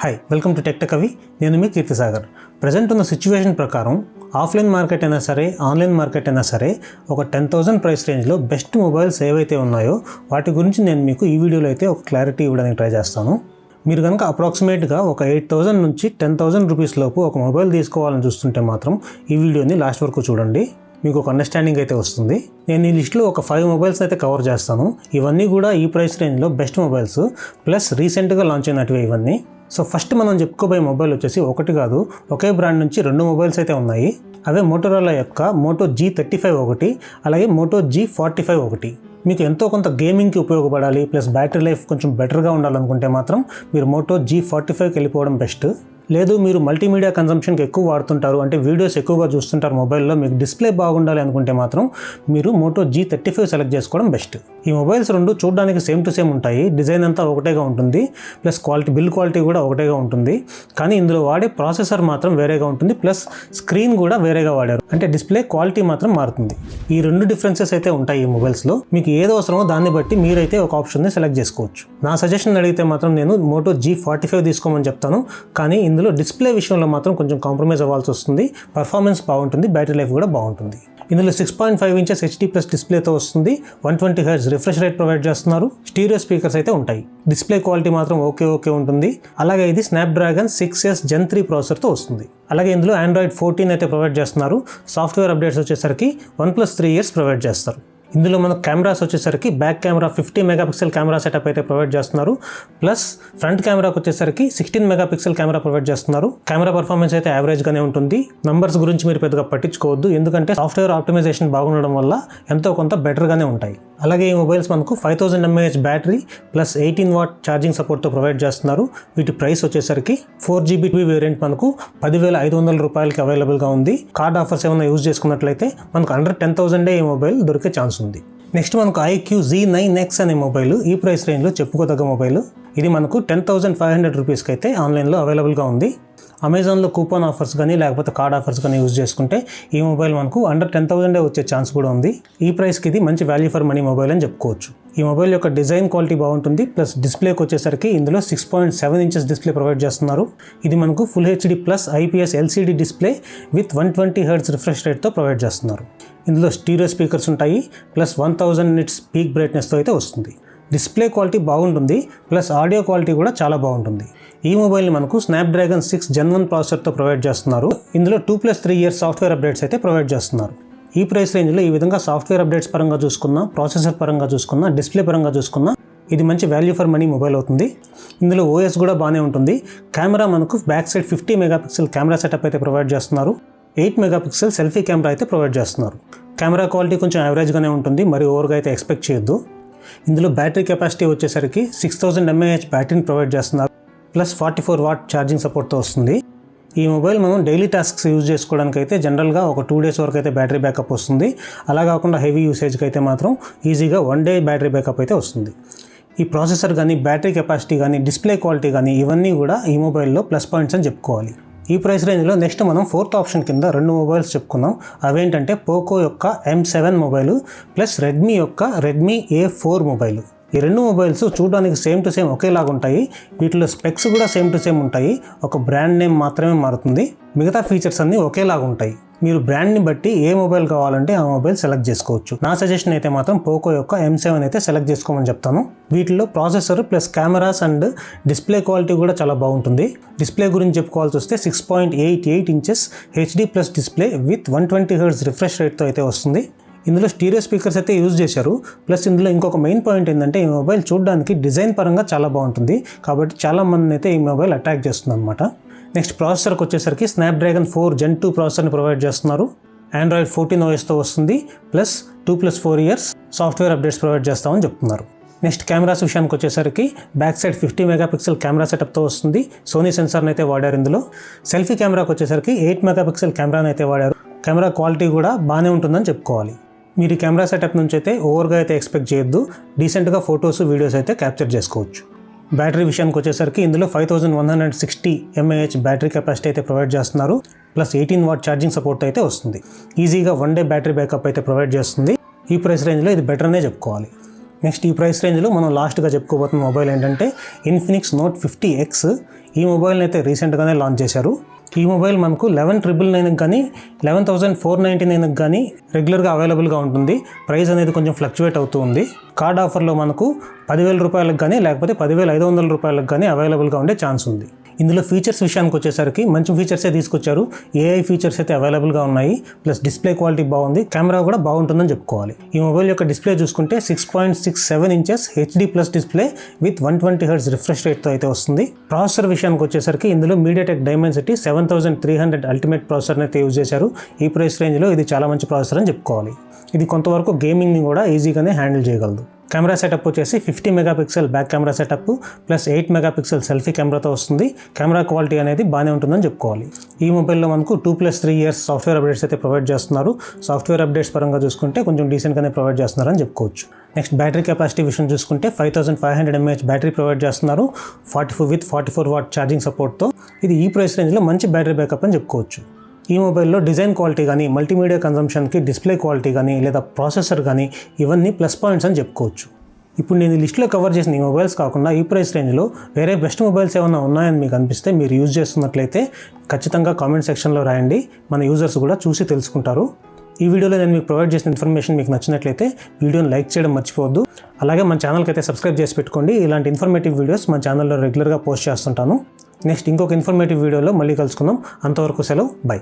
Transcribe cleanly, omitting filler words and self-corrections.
Hi, welcome to tech కవి. నేను మీ కీర్తిసాగర్. Present ఉన్న సిచ్యువేషన్ ప్రకారం ఆఫ్లైన్ మార్కెట్ అయినా సరే, ఆన్లైన్ మార్కెట్ అయినా సరే, ఒక 10,000 ప్రైస్ రేంజ్లో బెస్ట్ మొబైల్స్ ఏవైతే ఉన్నాయో వాటి గురించి నేను మీకు ఈ వీడియోలో అయితే ఒక క్లారిటీ ఇవ్వడానికి ట్రై చేస్తాను. మీరు కనుక అప్రాక్సిమేట్గా ఒక 8,000 నుంచి 10,000 రూపీస్ లోపు ఒక మొబైల్ తీసుకోవాలని చూస్తుంటే మాత్రం ఈ వీడియోని లాస్ట్ వరకు చూడండి. మీకు ఒక అండర్స్టాండింగ్ అయితే వస్తుంది. నేను ఈ లిస్ట్లో ఒక 5 మొబైల్స్ అయితే కవర్ చేస్తాను. ఇవన్నీ కూడా ఈ ప్రైస్ రేంజ్లో బెస్ట్ మొబైల్స్, ప్లస్ రీసెంట్గా లాంచ్ అయినటివి ఇవన్నీ. సో ఫస్ట్ మనం చెప్పుకోబోయే మొబైల్ వచ్చేసి ఒకటి కాదు, ఒకే బ్రాండ్ నుంచి 2 మొబైల్స్ అయితే ఉన్నాయి. అవే మోటోరోలా యొక్క మోటో G35 ఒకటి, అలాగే మోటో G45 ఒకటి. మీకు ఎంతో కొంత గేమింగ్కి ఉపయోగపడాలి, ప్లస్ బ్యాటరీ లైఫ్ కొంచెం బెటర్గా ఉండాలనుకుంటే మాత్రం మీరు మోటో G45కి వెళ్ళిపోవడం బెస్ట్. లేదు మీరు మల్టీమీడియా కన్సంప్షన్కి ఎక్కువ వాడుతుంటారు, అంటే వీడియోస్ ఎక్కువగా చూస్తుంటారు మొబైల్లో, మీకు డిస్ప్లే బాగుండాలి అనుకుంటే మాత్రం మీరు మోటో G35 సెలెక్ట్ చేసుకోవడం బెస్ట్. ఈ మొబైల్స్ రెండు చూడడానికి సేమ్ టు సేమ్ ఉంటాయి. డిజైన్ అంతా ఒకటేగా ఉంటుంది, ప్లస్ బిల్డ్ క్వాలిటీ కూడా ఒకటేగా ఉంటుంది. కానీ ఇందులో వాడే ప్రాసెసర్ మాత్రం వేరేగా ఉంటుంది, ప్లస్ స్క్రీన్ కూడా వేరేగా వాడారు, అంటే డిస్ప్లే క్వాలిటీ మాత్రం మారుతుంది. ఈ 2 డిఫరెన్సెస్ అయితే ఉంటాయి ఈ మొబైల్స్లో. మీకు ఏది అవసరమో దాన్ని బట్టి మీరైతే ఒక ఆప్షన్ని సెలెక్ట్ చేసుకోవచ్చు. నా సజెషన్ అడిగితే మాత్రం నేను మోటో G45 తీసుకోమని చెప్తాను. కానీ ఇందులో డిస్ప్లే విషయంలో మాత్రం కొంచెం కాంప్రమైజ్ అవ్వాల్సి వస్తుంది. పర్ఫార్మెన్స్ బాగుంటుంది, బ్యాటరీ లైఫ్ కూడా బాగుంటుంది. ఇందులో 6.5 ఇంచెస్ HD+ డిస్ప్లేతో వస్తుంది. 120 Hz రిఫ్రెష్ రేట్ ప్రొవైడ్ చేస్తున్నారు. స్టీరియో స్పీకర్స్ అయితే ఉంటాయి. డిస్ప్లే క్వాలిటీ మాత్రం ఓకే ఉంటుంది. అలాగే ఇది స్నాప్డ్రాగన్ 6S Gen 3 ప్రాసెసర్తో వస్తుంది. అలాగే ఇందులో Android 14 అయితే ప్రొవైడ్ చేస్తున్నారు. సాఫ్ట్వేర్ అప్డేట్స్ వచ్చేసరికి 1+3 years ప్రొవైడ్ చేస్తారు. ఇందులో మనకు కెమెరాస్ వచ్చేసరికి back camera 50 megapixel camera setup అయితే ప్రొవైడ్ చేస్తున్నారు. ప్లస్ ఫ్రంట్ కెమెరాకి వచ్చేసరికి 16 మెగాపిక్సెల్ కెమెరా ప్రొవైడ్ చేస్తున్నారు. కెమెరా పర్ఫార్మెన్స్ అయితే యావరేజ్గానే ఉంటుంది. నంబర్స్ గురించి మీరు పెద్దగా పట్టించుకోవద్దు, ఎందుకంటే సాఫ్ట్వేర్ ఆప్టిమైజేషన్ బాగుండడం వల్ల ఎంతో కొంత బెటర్గానే ఉంటాయి. అలాగే ఈ మొబైల్స్ మనకు 5000 mAh battery plus 18 what charging సపోర్ట్తో ప్రొవైడ్ చేస్తున్నారు. వీటి ప్రైస్ వచ్చేసరికి 4GB వేరియంట్ మనకు 10,500 రూపాయలకి అవైలబుల్గా ఉంది. కార్డ్ ఆఫర్స్ ఏమైనా యూజ్ చేసుకున్నట్లయితే మనకు అండర్ 10,000 ఈ మొబైల్ దొరికే ఛాన్స్ ఉంది. నెక్స్ట్ మనకు IQ Z9X అనే మొబైల్ ఈ ప్రైస్ రేంజ్లో చెప్పుకోదగ్గ మొబైల్. ఇది మనకు 10,500 రూపీస్కి అయితే ఆన్లైన్లో అవైలబుల్గా ఉంది. అమెజాన్లో కూపన్ ఆఫర్స్ కానీ లేకపోతే కార్డ్ ఆఫర్స్ కానీ యూజ్ చేసుకుంటే ఈ మొబైల్ మనకు అండర్ 10,000 వచ్చే ఛాన్స్ కూడా ఉంది. ఈ ప్రైస్కి ఇది మంచి వాల్యూ ఫర్ మనీ మొబైల్ అని చెప్పుకోవచ్చు. ఈ మొబైల్ యొక్క డిజైన్ క్వాలిటీ బాగుంటుంది, ప్లస్ డిస్ప్లేకి వచ్చేసరికి ఇందులో 6.7 ఇంచెస్ డిస్ప్లే ప్రొవైడ్ చేస్తున్నారు. ఇది మనకు full HD+ IPS LCD display with 120 Hz refresh రేట్తో ప్రొవైడ్ చేస్తున్నారు. ఇందులో స్టీరియో స్పీకర్స్ ఉంటాయి, ప్లస్ 1000 nits పీక్ బ్రైట్నెస్తో అయితే వస్తుంది. డిస్ప్లే క్వాలిటీ బాగుంటుంది, ప్లస్ ఆడియో క్వాలిటీ కూడా చాలా బాగుంటుంది. ఈ మొబైల్ని మనకు స్నాప్డ్రాగన్ 6 Gen 1 ప్రాసెసర్తో ప్రొవైడ్ చేస్తున్నారు. ఇందులో 2+3 years సాఫ్ట్వేర్ అప్డేట్స్ అయితే ప్రొవైడ్ చేస్తున్నారు. ఈ ప్రైస్ రేంజ్లో ఈ విధంగా సాఫ్ట్వేర్ అప్డేట్స్ పరంగా చూసుకున్నా, ప్రాసెసర్ పరంగా చూసుకున్నా, డిస్ప్లే పరంగా చూసుకున్నా ఇది మంచి వాల్యూ ఫర్ మనీ మొబైల్ అవుతుంది. ఇందులో OS కూడా బాగానే ఉంటుంది. కెమెరా మనకు back side 50 megapixel camera setup అయితే ప్రొవైడ్ చేస్తున్నారు. 8 మెగాపిక్సెల్ సెల్ఫీ కెమెరా అయితే ప్రొవైడ్ చేస్తున్నారు. కెమెరా క్వాలిటీ కొంచెం యావరేజ్గానే ఉంటుంది, మరి ఓవర్గా అయితే ఎక్స్పెక్ట్ చేయొద్దు. ఇందులో బ్యాటరీ కెపాసిటీ వచ్చేసరికి 6000 mAh బ్యాటరీని ప్రొవైడ్ చేస్తున్నారు, ప్లస్ 44 వాట్ ఛార్జింగ్ సపోర్ట్తో వస్తుంది. ఈ మొబైల్ మనం డైలీ టాస్క్స్ యూజ్ చేసుకోవడానికి అయితే జనరల్గా ఒక 2 days వరకు అయితే బ్యాటరీ బ్యాకప్ వస్తుంది. అలా కాకుండా హెవీ యూసేజ్కి అయితే మాత్రం ఈజీగా 1 day బ్యాటరీ బ్యాకప్ అయితే వస్తుంది. ఈ ప్రాసెసర్ కానీ, బ్యాటరీ కెపాసిటీ కానీ, డిస్ప్లే క్వాలిటీ కానీ ఇవన్నీ కూడా ఈ మొబైల్లో ప్లస్ పాయింట్స్ అని చెప్పుకోవాలి. ఈ ప్రైస్ రేంజ్లో నెక్స్ట్ మనం 4th ఆప్షన్ కింద 2 మొబైల్స్ చెప్పుకున్నాం. అవేంటంటే పోకో యొక్క M7 మొబైల్ ప్లస్ రెడ్మీ యొక్క రెడ్మీ A4 మొబైల్. ఈ 2 మొబైల్స్ చూడడానికి సేమ్ టు సేమ్ ఒకేలాగా ఉంటాయి. వీటిలో స్పెక్స్ కూడా సేమ్ టు సేమ్ ఉంటాయి. ఒక బ్రాండ్ నేమ్ మాత్రమే మారుతుంది. మిగతా ఫీచర్స్ అన్నీ ఒకేలాగా ఉంటాయి. మీరు బ్రాండ్ని బట్టి ఏ మొబైల్ కావాలంటే ఆ మొబైల్ సెలెక్ట్ చేసుకోవచ్చు. నా సజెషన్ అయితే మాత్రం పోకో యొక్క M7 అయితే సెలెక్ట్ చేసుకోమని చెప్తాను. వీటిలో processor plus cameras and display quality కూడా చాలా బాగుంటుంది. డిస్ప్లే గురించి చెప్పుకోవాల్సి వస్తే 6.88 inches HD+ display with 120 Hz refresh రేట్తో అయితే వస్తుంది. ఇందులో స్టీరియో స్పీకర్స్ అయితే యూజ్ చేశారు. ప్లస్ ఇందులో ఇంకొక మెయిన్ పాయింట్ ఏంటంటే ఈ మొబైల్ చూడడానికి డిజైన్ పరంగా చాలా బాగుంటుంది, కాబట్టి చాలా మందిని అయితే ఈ మొబైల్ అట్రాక్ట్ చేస్తుంది అనమాట. నెక్స్ట్ ప్రాసెసర్కి వచ్చేసరికి స్నాప్డ్రాగన్ 4 Gen 2 ప్రాసెసర్ని ప్రొవైడ్ చేస్తున్నారు. Android 14 OSతో వస్తుంది, plus 2+4 years software updates provide చేస్తామని చెప్తున్నారు. నెక్స్ట్ కెమెరాస్ విషయానికి వచ్చేసరికి బ్యాక్ సైడ్ 50 మెగాపిక్సెల్ కెమెరా సెటప్తో వస్తుంది. సోనీ సెన్సార్ని అయితే వాడారు. ఇందులో సెల్ఫీ కెమెరాకి వచ్చేసరికి 8 మెగాపిక్సెల్ కెమెరాని అయితే వాడారు. కెమెరా క్వాలిటీ కూడా బాగానే ఉంటుందని చెప్పుకోవాలి. మీరు ఈ కెమెరా సెటప్ నుంచి అయితే ఓవర్గా అయితే ఎక్స్పెక్ట్ చేయొద్దు. డీసెంట్గా ఫొటోస్, వీడియోస్ అయితే క్యాప్చర్ చేసుకోవచ్చు. బ్యాటరీ విషయానికి వచ్చేసరికి ఇందులో 5160 mAh బ్యాటరీ కెపాసిటీ అయితే ప్రొవైడ్ చేస్తున్నారు. ప్లస్ 18 వాట్ ఛార్జింగ్ సపోర్ట్ అయితే వస్తుంది. ఈజీగా 1 day బ్యాటరీ బ్యాకప్ అయితే ప్రొవైడ్ చేస్తుంది. ఈ ప్రైస్ రేంజ్లో ఇది బెటర్ అనే చెప్పుకోవాలి. నెక్స్ట్ ఈ ప్రైస్ రేంజ్లో మనం లాస్ట్గా చెప్పుకోబోతున్న మొబైల్ ఏంటంటే ఇన్ఫినిక్స్ నోట్ 50X. ఈ మొబైల్ని అయితే రీసెంట్గానే లాంచ్ చేశారు. ఈ మొబైల్ మనకు 11,999 కానీ 11,499 కానీ రెగ్యులర్గా అవైలబుల్గా ఉంటుంది. ప్రైస్ అనేది కొంచెం ఫ్లక్చువేట్ అవుతూ ఉంది. కార్డ్ ఆఫర్లో మనకు 10,000 రూపాయలకు కానీ లేకపోతే 10,500 రూపాయలకు కానీ అవైలబుల్గా ఉండే ఛాన్స్ ఉంది. ఇందులో ఫీచర్స్ విషయానికి వచ్చేసరికి మంచి ఫీచర్సే తీసుకొచ్చారు. ఏఐ ఫీచర్స్ అయితే అవైలబుల్గా ఉన్నాయి. ప్లస్ డిస్ప్లే క్వాలిటీ బాగుంది, కెమెరా కూడా బాగుంటుందని చెప్పుకోవాలి. ఈ మొబైల్ యొక్క డిస్ప్లే చూసుకుంటే 6.67 inches HD plus display with 120 Hz refresh రేట్తో అయితే వస్తుంది. ప్రాసెసర్ విషయానికి వచ్చేసరికి ఇందులో మీడియాటెక్ డైమెన్సిటీ 7300 అల్టిమేట్ ప్రాసెసర్ని అయితే యూజ్ చేశారు. ఈ ప్రైస్ రేంజ్లో ఇది చాలా మంచి ప్రాసెసర్ అని చెప్పుకోవాలి. ఇది కొంతవరకు గేమింగ్ని కూడా ఈజీగానే హ్యాండిల్ చేయగలదు. కెమెరా సెటప్ వచ్చేసి 50 megapixel back camera setup plus 8 megapixel selfie కెమెరాతో వస్తుంది. కెమెరా క్వాలిటీ అనేది బాగానే ఉంటుందని చెప్పుకోవాలి. ఈ మొబైల్లో మనకు 2+3 ఇయర్స్ సాఫ్ట్వేర్ అప్డేట్స్ అయితే ప్రొవైడ్ చేస్తున్నారు. సాఫ్ట్వేర్ అప్డేట్స్ పరంగా చూసుకుంటే కొంచెం డీసెంట్గానే ప్రొవైడ్ చేస్తున్నారని చెప్పుకోవచ్చు. నెక్స్ట్ బ్యాటరీ కెపాసిటీ విషయం చూసుకుంటే 5500 mAh బ్యాటరీ ప్రొవైడ్ చేస్తున్నారు 44 వాట్ ఛార్జింగ్ సపోర్ట్తో. ఇది ఈ ప్రైస్ రేంజ్లో మంచి బ్యాటరీ బ్యాకప్ అని చెప్పుకోవచ్చు. ఈ మొబైల్లో డిజైన్ క్వాలిటీ కానీ మల్టీమీడియా కన్జంప్షన్కి డిస్ప్లే క్వాలిటీ కానీ లేదా ప్రాసెసర్ కానీ ఇవన్నీ ప్లస్ పాయింట్స్ అని చెప్పుకోవచ్చు. ఇప్పుడు నేను లిస్ట్లో కవర్ చేసిన ఈ మొబైల్స్ కాకుండా ఈ ప్రైస్ రేంజ్లో వేరే బెస్ట్ మొబైల్స్ ఏమైనా ఉన్నాయని మీకు అనిపిస్తే మీరు యూజ్ చేస్తున్నట్లయితే ఖచ్చితంగా కామెంట్ సెక్షన్లో రాయండి. మన యూజర్స్ కూడా చూసి తెలుసుకుంటారు. ఈ వీడియోలో నేను మీకు ప్రొవైడ్ చేసిన ఇన్ఫర్మేషన్ మీకు నచ్చినట్లయితే వీడియోని లైక్ చేయడం మర్చిపోవద్దు. అలాగే మన ఛానల్కి అయితే సబ్స్క్రైబ్ చేసి పెట్టుకోండి. ఇలాంటి ఇన్ఫర్మేటివ్ వీడియోస్ మన ఛానల్లో రెగ్యులర్గా పోస్ట్ చేస్తుంటాను. నెక్స్ట్ ఇంకొక ఇన్ఫర్మేటివ్ వీడియోలో మళ్ళీ కలుసుకుందాం. అంతవరకు సెలవు, బై.